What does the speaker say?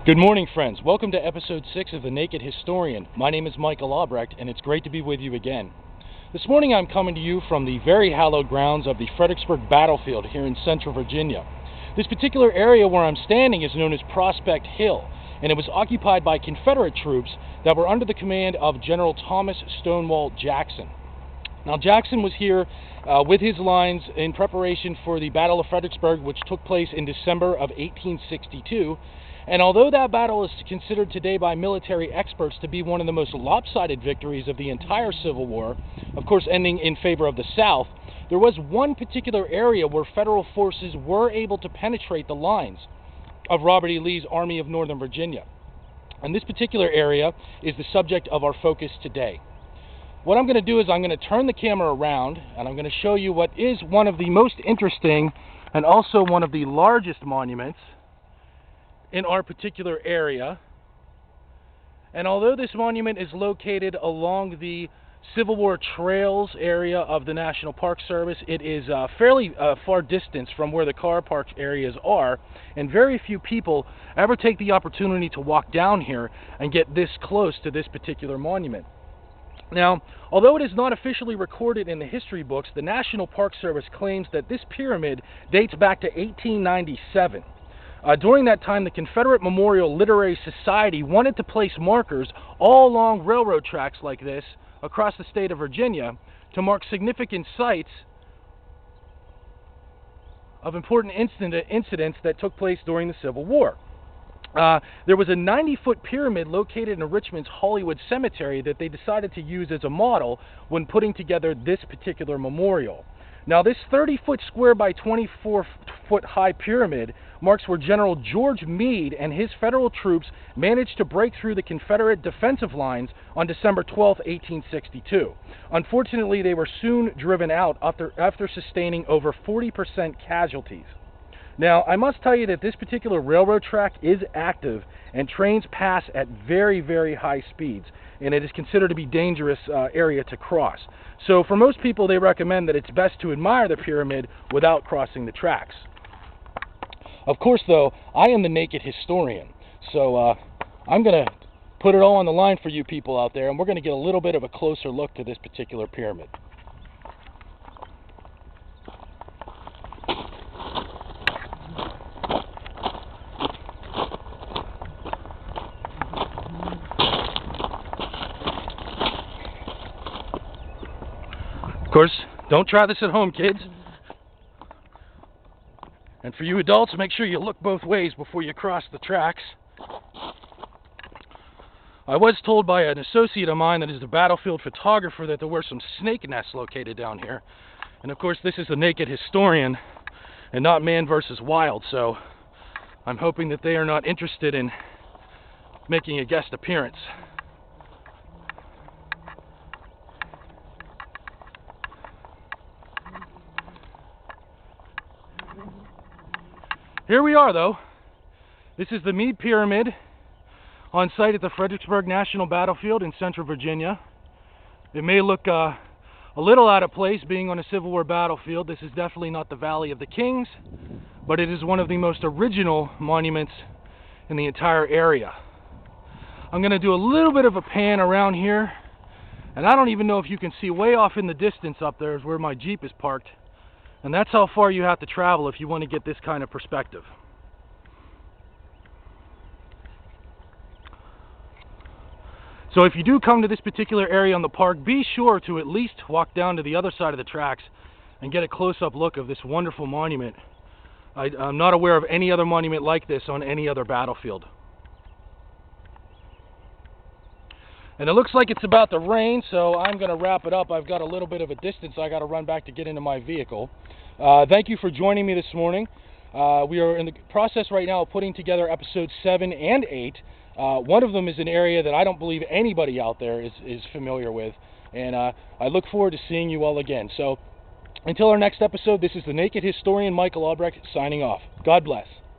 Good morning, friends. Welcome to episode 6 of The Naked Historian. My name is Michael Albrecht, and it's great to be with you again. This morning I'm coming to you from the very hallowed grounds of the Fredericksburg battlefield here in central Virginia. This particular area where I'm standing is known as Prospect Hill, and it was occupied by Confederate troops that were under the command of General Thomas Stonewall Jackson. Now, Jackson was here with his lines in preparation for the Battle of Fredericksburg, which took place in December of 1862. And although that battle is considered today by military experts to be one of the most lopsided victories of the entire Civil War, of course ending in favor of the South, there was one particular area where Federal forces were able to penetrate the lines of Robert E. Lee's Army of Northern Virginia. And this particular area is the subject of our focus today. What I'm going to do is I'm going to turn the camera around and I'm going to show you what is one of the most interesting and also one of the largest monuments in our particular area. And although this monument is located along the Civil War trails area of the National Park Service, it is fairly far distance from where the car park areas are, and very few people ever take the opportunity to walk down here and get this close to this particular monument. Now, although it is not officially recorded in the history books, the National Park Service claims that this pyramid dates back to 1897. During that time, the Confederate Memorial Literary Society wanted to place markers all along railroad tracks like this across the state of Virginia to mark significant sites of important incidents that took place during the Civil War. There was a 90-foot pyramid located in Richmond's Hollywood Cemetery that they decided to use as a model when putting together this particular memorial. Now, this 30-foot square by 24-foot high pyramid marks where General George Meade and his Federal troops managed to break through the Confederate defensive lines on December 12, 1862. Unfortunately, they were soon driven out after sustaining over 40% casualties. Now, I must tell you that this particular railroad track is active and trains pass at very, very high speeds, and it is considered to be a dangerous area to cross. So for most people, they recommend that it's best to admire the pyramid without crossing the tracks. Of course, though, I am the Naked Historian, so I'm going to put it all on the line for you people out there, and we're going to get a little bit of a closer look to this particular pyramid. Of course, don't try this at home, kids. And for you adults, make sure you look both ways before you cross the tracks. I was told by an associate of mine that is a battlefield photographer that there were some snake nests located down here. And of course, this is the Naked Historian and not Man versus Wild, so I'm hoping that they are not interested in making a guest appearance. Here we are, though. This is the Meade Pyramid on site at the Fredericksburg National Battlefield in central Virginia. It may look a little out of place being on a Civil War battlefield. This is definitely not the Valley of the Kings, but it is one of the most original monuments in the entire area. I'm going to do a little bit of a pan around here, and I don't even know if you can see way off in the distance up there is where my Jeep is parked. And that's how far you have to travel if you want to get this kind of perspective. So if you do come to this particular area on the park, be sure to at least walk down to the other side of the tracks and get a close-up look of this wonderful monument. I'm not aware of any other monument like this on any other battlefield. And it looks like it's about to rain, so I'm going to wrap it up. I've got a little bit of a distance I got to run back to get into my vehicle. Thank you for joining me this morning. We are in the process right now of putting together episodes 7 and 8. One of them is an area that I don't believe anybody out there is familiar with. And I look forward to seeing you all again. So until our next episode, this is the Naked Historian, Michael Albrecht, signing off. God bless.